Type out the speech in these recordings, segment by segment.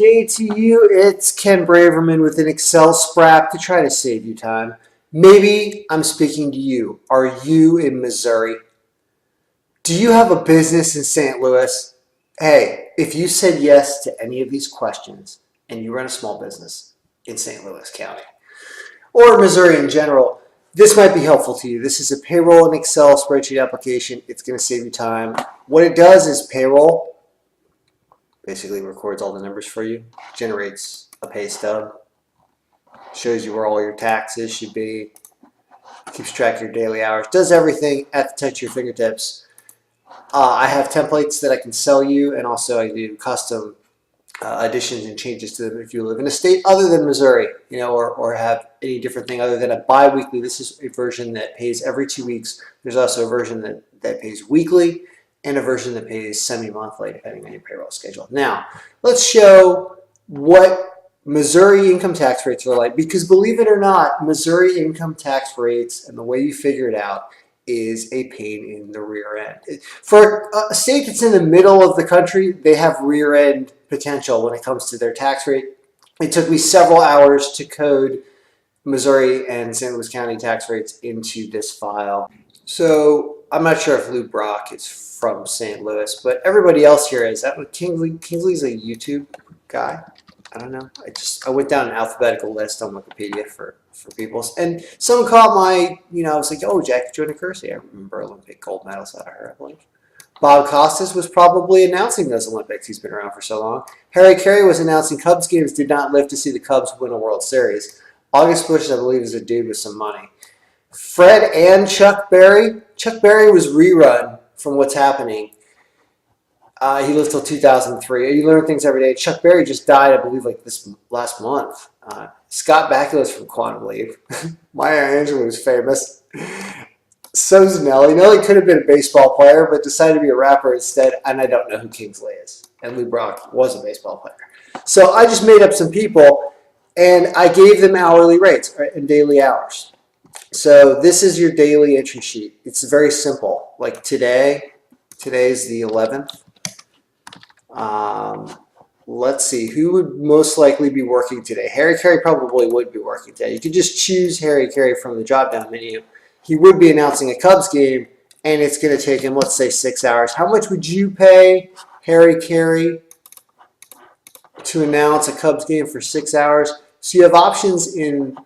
day to you. It's Ken Braverman with an Excel sprap to try to save you time. Maybe I'm speaking to you. Are you in Missouri? Do you have a business in St. Louis? Hey, if you said yes to any of these questions and you run a small business in St. Louis County or Missouri in general, this might be helpful to you. This is a payroll and Excel spreadsheet application. It's going to save you time. What it does is payroll basically records all the numbers for you, generates a pay stub, shows you where all your taxes should be, keeps track of your daily hours, does everything at the touch of your fingertips. I have templates that I can sell you, and also I do custom additions and changes to them if you live in a state other than Missouri, or have any different thing other than a bi-weekly. This is a version that pays every 2 weeks. There's also a version that pays weekly, and a version that pays semi-monthly, depending on your payroll schedule. Now, let's show what Missouri income tax rates are like, because believe it or not, Missouri income tax rates and the way you figure it out is a pain in the rear end. For a state that's in the middle of the country, they have rear end potential when it comes to their tax rate. It took me several hours to code Missouri and St. Louis County tax rates into this file. So I'm not sure if Lou Brock is from St. Louis, but everybody else here is. That Kingsley? Kingsley's a YouTube guy. I don't know. I went down an alphabetical list on Wikipedia for people, and someone caught my, I was like, oh, Jackie Joyner Kersey. I remember Olympic gold medals out of her, I believe. Bob Costas was probably announcing those Olympics. He's been around for so long. Harry Carey was announcing Cubs games, did not live to see the Cubs win a World Series. August Busch, I believe, is a dude with some money. Fred and Chuck Berry. Chuck Berry was rerun from What's Happening. He lived till 2003. You learn things every day. Chuck Berry just died, I believe, like this last month. Scott Bakula is from Quantum Leap. Maya Angelou was famous. So's Nelly. Nelly could have been a baseball player, but decided to be a rapper instead, and I don't know who Kingsley is. And Lou Brock was a baseball player. So I just made up some people, and I gave them hourly rates and daily hours. So this is your daily entry sheet. It's very simple. Like today's the 11th. Let's see, who would most likely be working today? Harry Carey probably would be working today. You could just choose Harry Carey from the drop-down menu. He would be announcing a Cubs game, and it's going to take him, let's say, 6 hours. How much would you pay Harry Carey to announce a Cubs game for 6 hours? So you have options in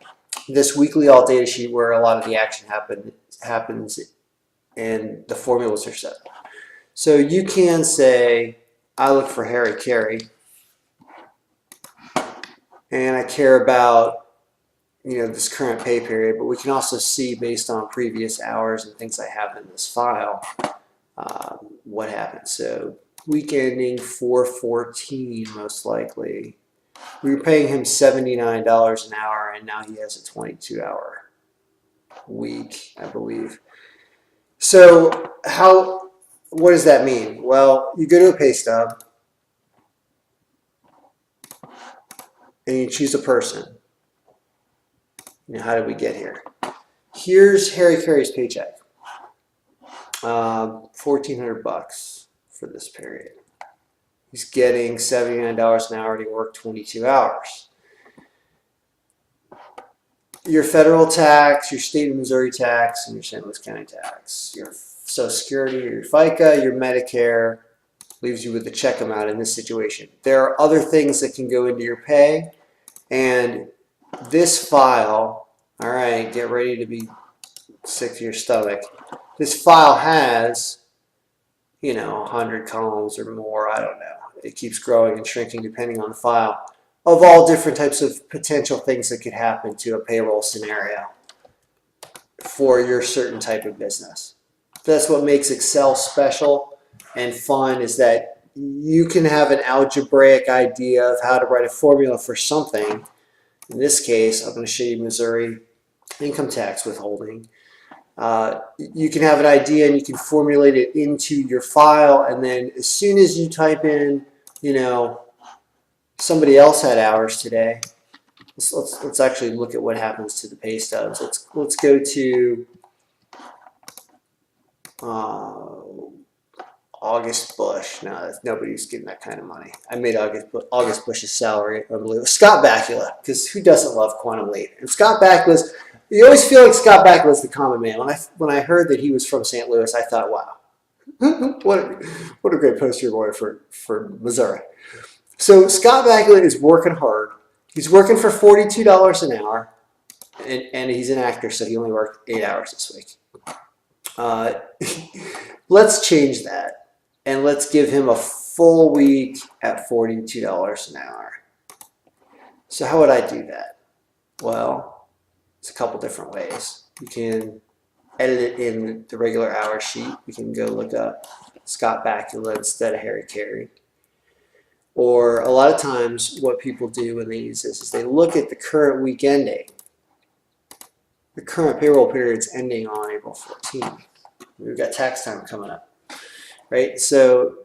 this weekly all data sheet where a lot of the action happens and the formulas are set. So you can say, I look for Harry Carey, and I care about this current pay period, but we can also see based on previous hours and things I have in this file what happened. So week ending 4/14 most likely. We were paying him $79 an hour, and now he has a 22-hour week, I believe. So what does that mean? Well, you go to a pay stub, and you choose a person. How did we get here? Here's Harry Carey's paycheck. $1,400 for this period. He's getting $79 an hour, and he worked 22 hours. Your federal tax, your state of Missouri tax, and your St. Louis County tax. Your Social Security, your FICA, your Medicare leaves you with the check amount in this situation. There are other things that can go into your pay, and this file, all right, get ready to be sick to your stomach. This file has, 100 columns or more, I don't know. It keeps growing and shrinking depending on the file, of all different types of potential things that could happen to a payroll scenario for your certain type of business. That's what makes Excel special and fun, is that you can have an algebraic idea of how to write a formula for something. In this case, I'm going to show you Missouri income tax withholding. You can have an idea and you can formulate it into your file, and then as soon as you type in, somebody else had hours today. Let's actually look at what happens to the pay stubs. Let's go to August Bush. No, nobody's getting that kind of money. I made August Bush's salary unbelievable. Scott Bakula, because who doesn't love quantum leap? And Scott Bakula's, you always feel like Scott Bakula's the common man. When I heard that he was from St. Louis, I thought, wow, what a great poster boy for Missouri. So Scott Bakula is working hard. He's working for $42 an hour, and he's an actor, so he only worked 8 hours this week. Let's change that, and let's give him a full week at $42 an hour. So how would I do that? Well, it's a couple different ways. You can edit it in the regular hour sheet. We can go look up Scott Bakula instead of Harry Carey. Or a lot of times what people do when they use this is they look at the current week ending. The current payroll period's ending on April 14th. We've got tax time coming up, right? So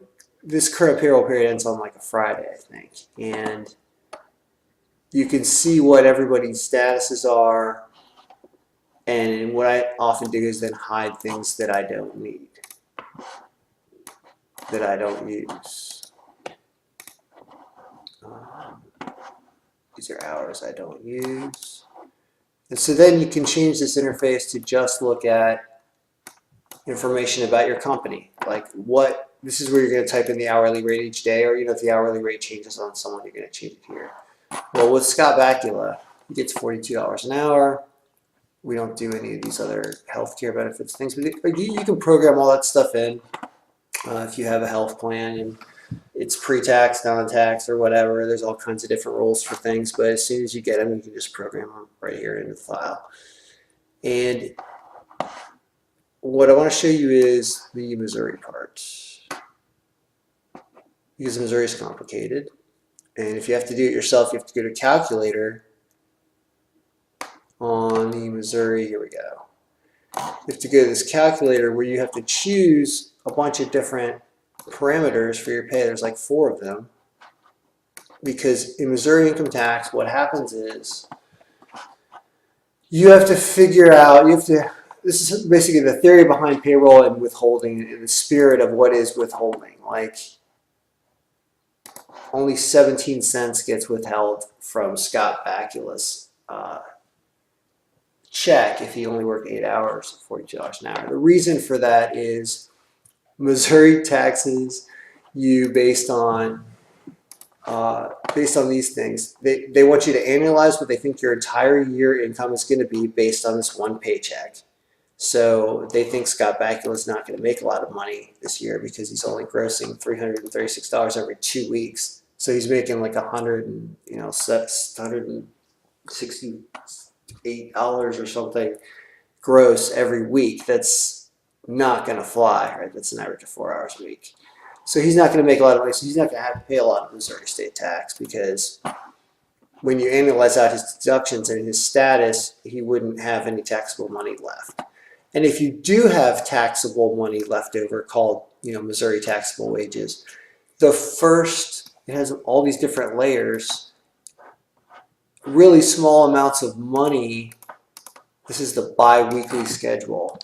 this current payroll period ends on like a Friday, I think. And you can see what everybody's statuses are. And what I often do is then hide things that I don't need, that I don't use. These are hours I don't use. And so then you can change this interface to just look at information about your company. Like this is where you're going to type in the hourly rate each day, or if the hourly rate changes on someone, you're going to change it here. Well, with Scott Bakula, he gets $42 an hour. We don't do any of these other healthcare benefits things, but you can program all that stuff in if you have a health plan and it's pre-tax, non-tax, or whatever. There's all kinds of different rules for things, but as soon as you get them, you can just program them right here into the file. And what I want to show you is the Missouri part, because Missouri is complicated. And if you have to do it yourself, you have to go to calculator on the Missouri. Here we go. You have to go to this calculator where you have to choose a bunch of different parameters for your pay. There's like 4 of them, because in Missouri income tax, what happens is you have to figure out, this is basically the theory behind payroll and withholding, in the spirit of what is withholding. Like, only 17 cents gets withheld from Scott Bakula's check if he only worked 8 hours, $42 an hour. The reason for that is Missouri taxes you based on these things. They want you to annualize what they think your entire year income is going to be based on this one paycheck. So they think Scott Bakula is not going to make a lot of money this year because he's only grossing $336 every 2 weeks. So he's making like $168 or something gross every week. That's not going to fly, right? That's an average of 4 hours a week. So he's not going to make a lot of money. So he's not going to have to pay a lot of Missouri state tax, because when you annualize out his deductions and his status, he wouldn't have any taxable money left. And if you do have taxable money left over, called Missouri taxable wages, it has all these different layers, really small amounts of money. This is the BiWeekly schedule.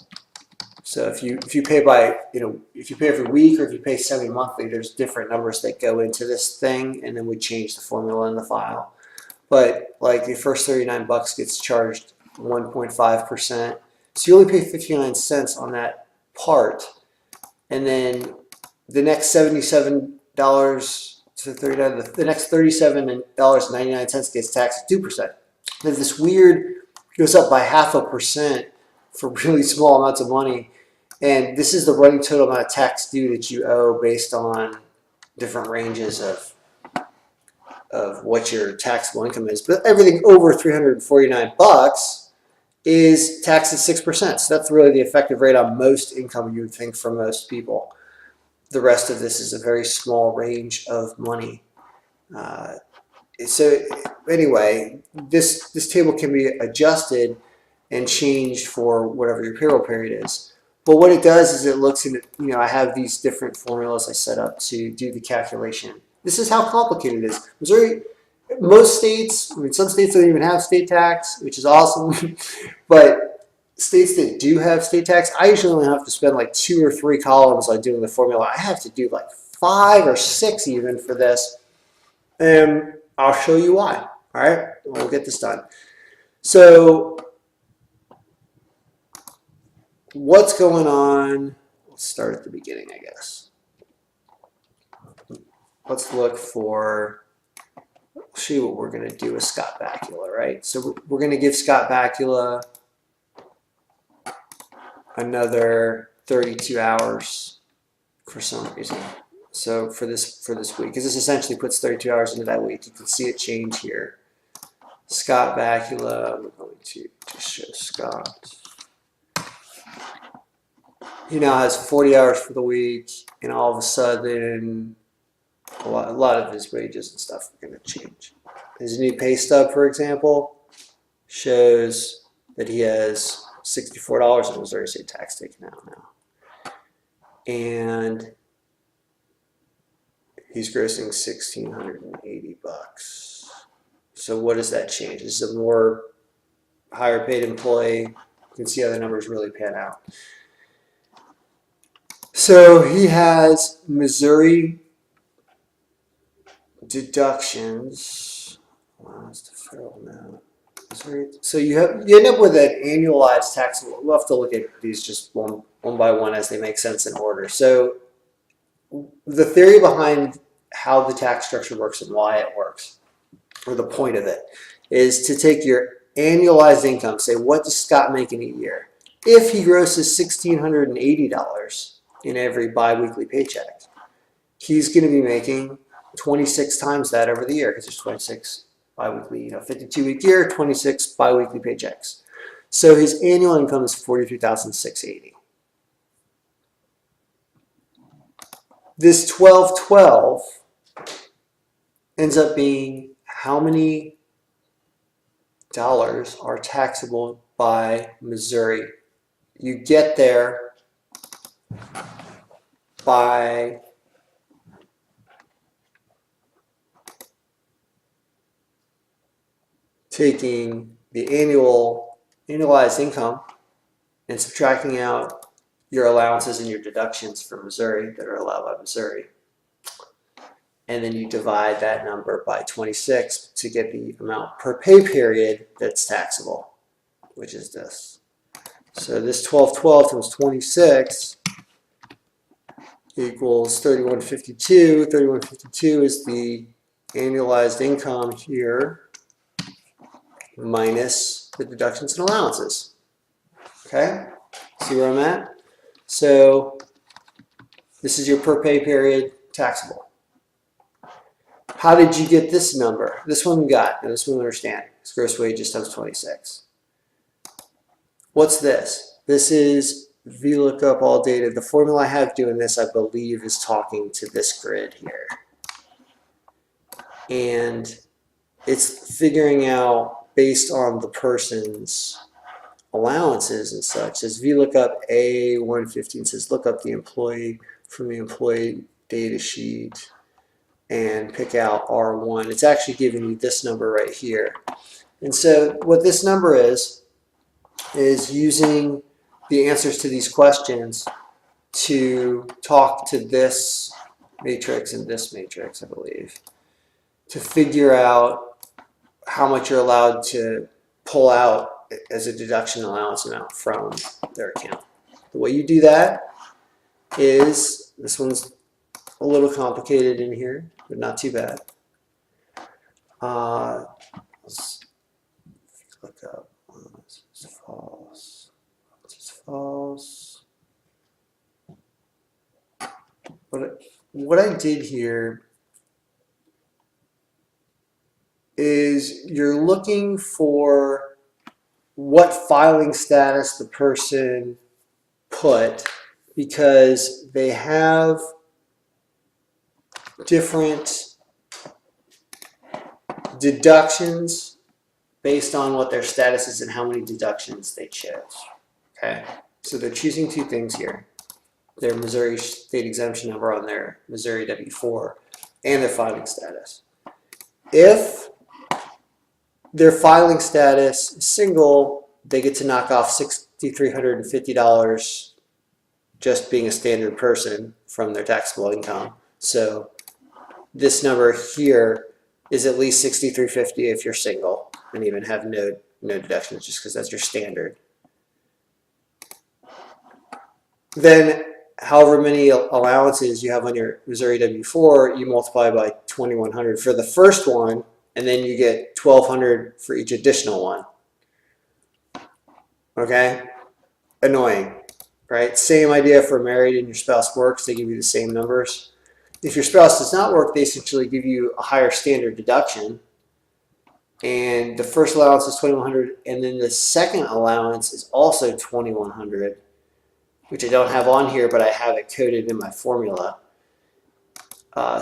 So if you pay by, if you pay every week, or if you pay semi-monthly, there's different numbers that go into this thing, and then we change the formula in the file. But like the first 39 bucks gets charged 1.5%. So you only pay 59 cents on that part. And then the next $77 to 39, the next $37.99 gets taxed at 2%. Then this weird goes up by 0.5% for really small amounts of money. And this is the running total amount of tax due that you owe based on different ranges of what your taxable income is. But everything over 349 bucks is taxed at 6%. So that's really the effective rate on most income, you would think, for most people. The rest of this is a very small range of money. So anyway, this table can be adjusted and changed for whatever your payroll period is. But what it does is it looks at, I have these different formulas I set up to do the calculation. This is how complicated it is. Missouri, most states, some states don't even have state tax, which is awesome. But states that do have state tax, I usually only have to spend like 2 or 3 columns on doing the formula. I have to do like 5 or 6 even for this. And I'll show you why. All right, we'll get this done. So what's going on? Let's start at the beginning, I guess. Let's look for, I'll show you what we're going to do with Scott Bakula, right? So we're going to give Scott Bakula another 32 hours for some reason. So for this week, because this essentially puts 32 hours into that week. You can see it change here. Scott Bakula, we're going to just show Scott. He now has 40 hours for the week, and all of a sudden, a lot of his wages and stuff are going to change. His new pay stub, for example, shows that he has $64 in Missouri state tax taken out now. And he's grossing $1,680. So what does that change? This is a more higher paid employee. You can see how the numbers really pan out. So he has Missouri deductions. Wow, that's the federal amount. So you end up with an annualized taxable. We'll have to look at these just one by one as they make sense in order. So the theory behind how the tax structure works and why it works, or the point of it, is to take your annualized income, say what does Scott make in a year? If he grosses $1,680 in every biweekly paycheck, he's going to be making 26 times that over the year, because there's 26 biweekly, 52-week year, 26 biweekly paychecks. So his annual income is $43,680. This 1212 ends up being how many dollars are taxable by Missouri. You get there by taking the annualized income and subtracting out your allowances and your deductions for Missouri that are allowed by Missouri. And then you divide that number by 26 to get the amount per pay period that's taxable, which is this. So this 1212 times 26 equals 3152. 3152 is the annualized income here minus the deductions and allowances. Okay? See where I'm at? So this is your per pay period taxable. How did you get this number? This one we got, and this one we understand. It's gross wages times 26. What's this? This is VLOOKUP all data. The formula I have doing this, I believe, is talking to this grid here. And it's figuring out based on the person's allowances and such. As VLOOKUP A115 says, look up the employee from the employee data sheet and pick out R1. It's actually giving you this number right here. And so what this number is using the answers to these questions to talk to this matrix and this matrix, I believe, to figure out how much you're allowed to pull out as a deduction allowance amount from their account. The way you do that is, this one's a little complicated in here, but not too bad. Let's look up. This is false. This is false. What I did here is you're looking for what filing status the person put, because they have different deductions based on what their status is and how many deductions they chose. Okay, so they're choosing two things here: their Missouri state exemption number on their Missouri W-4 and their filing status. If their filing status is single, they get to knock off $6,350 just being a standard person from their taxable income. So this number here is at least $6,350 if you're single and even have no deductions, just because that's your standard. Then however many allowances you have on your Missouri W-4, you multiply by 2,100 for the first one, and then you get 1,200 for each additional one. Okay? Annoying, right? Same idea for married and your spouse works, they give you the same numbers. If your spouse does not work, they essentially give you a higher standard deduction. And the first allowance is 2,100, and then the second allowance is also 2,100, which I don't have on here, but I have it coded in my formula.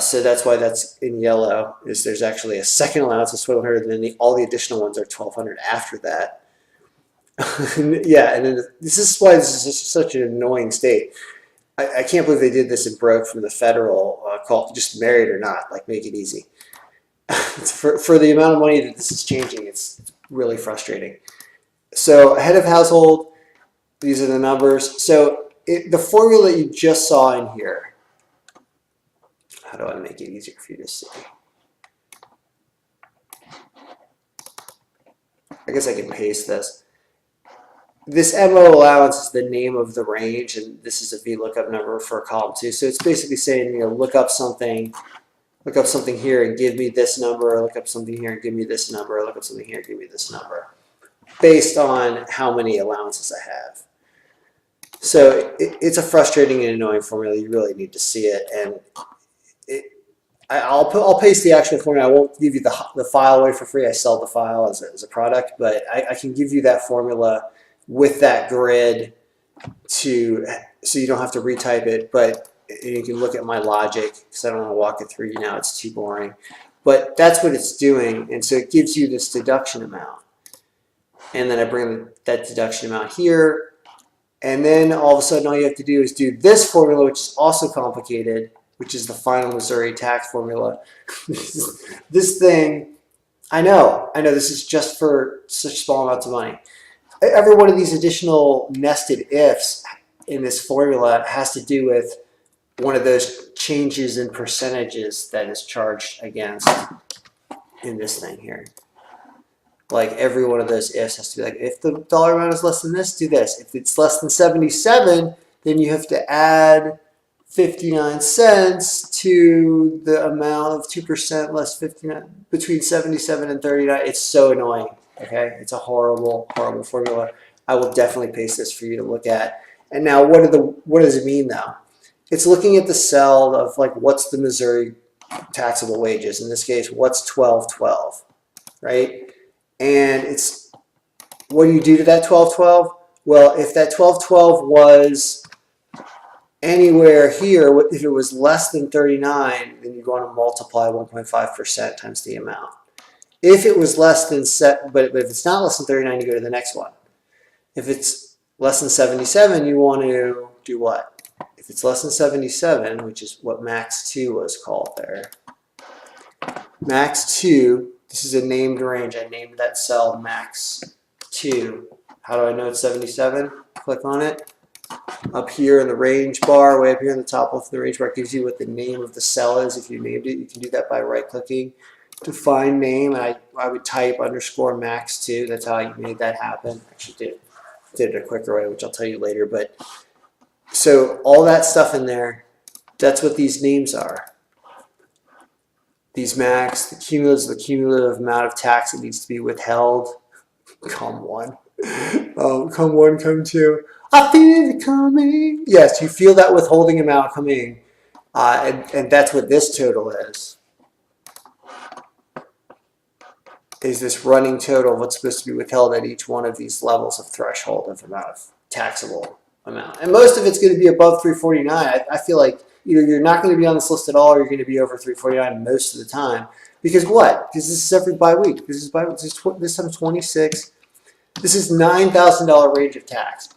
So that's why that's in yellow, is there's actually a second allowance of 1,200, and then all the additional ones are 1,200 after that. Yeah, and then this is why this is such an annoying state. I can't believe they did this and broke from the federal call, just married or not, like make it easy. for the amount of money that this is changing, it's really frustrating. So head of household, these are the numbers. So the formula you just saw in here, how do I make it easier for you to see? I guess I can paste this. This MO allowance is the name of the range, and this is a VLOOKUP number for column 2. So it's basically saying, you know, look up something here and give me this number, look up something here and give me this number, look up something here and give me this number, based on how many allowances I have. So it's a frustrating and annoying formula. You really need to see it, and I'll paste the actual formula. I won't give you the file away for free. I sell the file as a product, but I can give you that formula with that grid so you don't have to retype it, but you can look at my logic, because I don't want to walk it through you now, it's too boring. But that's what it's doing, and so it gives you this deduction amount. And then I bring that deduction amount here, and then all of a sudden all you have to do is do this formula, which is also complicated, which is the final Missouri tax formula. This thing, I know this is just for such small amounts of money. Every one of these additional nested ifs in this formula has to do with one of those changes in percentages that is charged against in this thing here. Like every one of those ifs has to be like, if the dollar amount is less than this, do this. If it's less than 77, then you have to add 59 cents to the amount of 2% less 59 between 77 and 39. It's so annoying. Okay, it's a horrible, horrible formula. I will definitely paste this for you to look at. And now, what does it mean though? It's looking at the cell of like, what's the Missouri taxable wages? In this case, what's 1212, right? And it's, what do you do to that 1212? Well, if that 1212 was anywhere here, if it was less than 39, then you're going to multiply 1.5% times the amount. If it was less than but if it's not less than 39, you go to the next one. If it's less than 77, you want to do what? If it's less than 77, which is what max 2 was called there. Max 2, this is a named range. I named that cell max 2. How do I know it's 77? Click on it. Up here in the range bar, way up here in the top left of the range bar, it gives you what the name of the cell is. If you named it, you can do that by right-clicking. Define name, and I would type underscore max 2. That's how I made that happen. Actually did it a quicker way, which I'll tell you later. But so all that stuff in there, that's what these names are. These max, the cumulative amount of tax that needs to be withheld. Come 1. Come 1, come 2. I feel it coming. Yes, you feel that withholding amount coming. And that's what this total is this running total of what's supposed to be withheld at each one of these levels of threshold of amount of taxable amount. And most of it's going to be above 349. I feel like either you're not going to be on this list at all, or you're going to be over 349 most of the time. Because what? Because this is every bi-week. This time 26. This is $9,000 range of tax.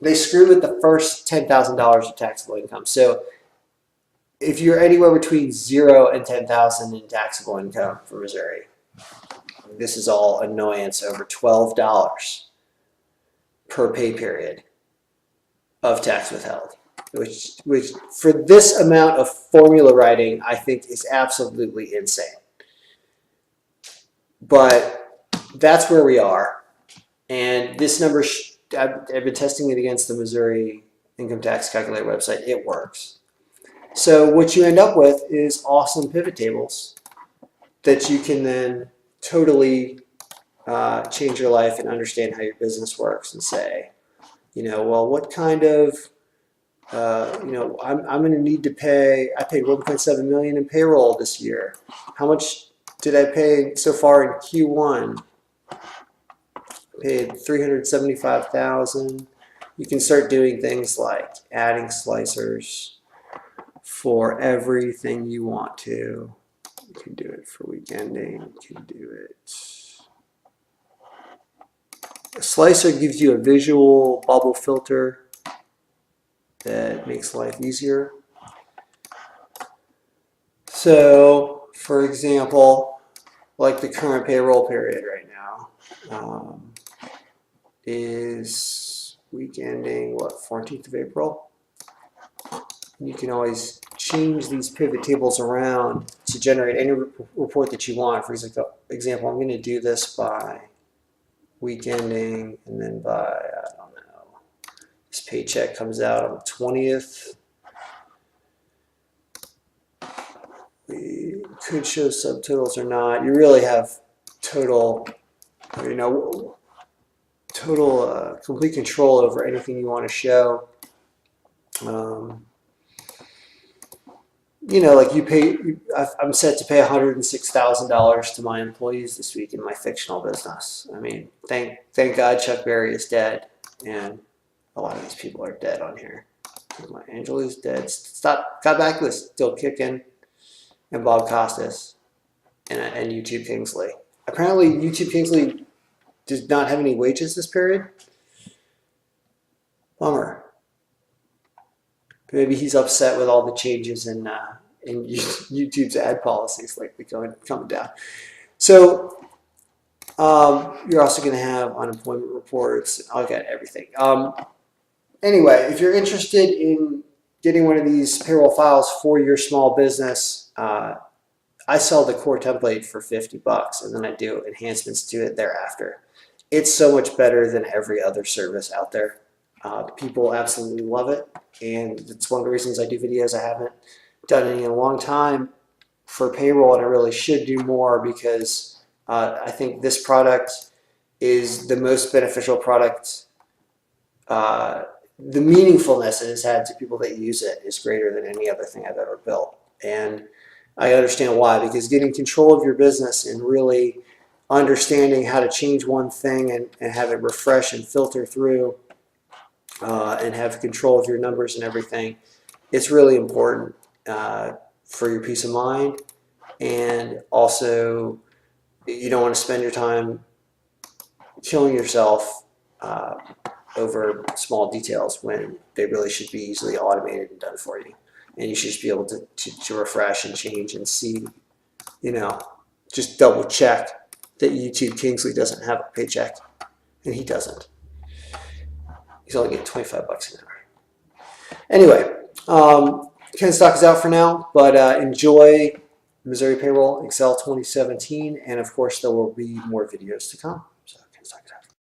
They screw with the first $10,000 of taxable income. So if you're anywhere between 0 and 10,000 in taxable income for Missouri, this is all annoyance over $12. per pay period of tax withheld, which for this amount of formula writing, I think is absolutely insane. But that's where we are. And this number, I've been testing it against the Missouri income tax calculator website. It works. So what you end up with is awesome pivot tables that you can then totally change your life and understand how your business works and say, well, what kind of, I'm going to need to pay, I paid 1.7 million in payroll this year. How much did I pay so far in Q1? I paid 375,000. You can start doing things like adding slicers for everything you want to. You can do it for week ending. You can do it. A slicer gives you a visual bubble filter that makes life easier. So, for example, like the current payroll period right now is week ending, 14th of April? You can always change these pivot tables around to generate any report that you want. For example, I'm going to do this by week ending, and then by, I don't know, this paycheck comes out on the 20th. We could show subtotals or not. You really have total, complete control over anything you want to show. Like I'm set to pay $106,000 to my employees this week in my fictional business. I mean, thank God Chuck Berry is dead, and a lot of these people are dead on here. My Angela's dead. Scott Backless is still kicking, and Bob Costas, and YouTube Kingsley. Apparently, YouTube Kingsley does not have any wages this period. Bummer. Maybe he's upset with all the changes in YouTube's ad policies lately coming down. So you're also going to have unemployment reports. I'll get everything. Anyway, if you're interested in getting one of these payroll files for your small business, I sell the core template for $50, and then I do enhancements to it thereafter. It's so much better than every other service out there. People absolutely love it, and it's one of the reasons I do videos. I haven't done any in a long time for payroll, and I really should do more because I think this product is the most beneficial product. The meaningfulness it has had to people that use it is greater than any other thing I've ever built, and I understand why, because getting control of your business and really understanding how to change one thing and have it refresh and filter through and have control of your numbers and everything, it's really important for your peace of mind. And also, you don't want to spend your time killing yourself over small details when they really should be easily automated and done for you. And you should just be able to refresh and change and see, just double check that YouTube Kingsley doesn't have a paycheck, and he doesn't. He's only getting $25 an hour. Anyway, Ken stock is out for now, but enjoy Missouri Payroll Excel 2017, and of course there will be more videos to come.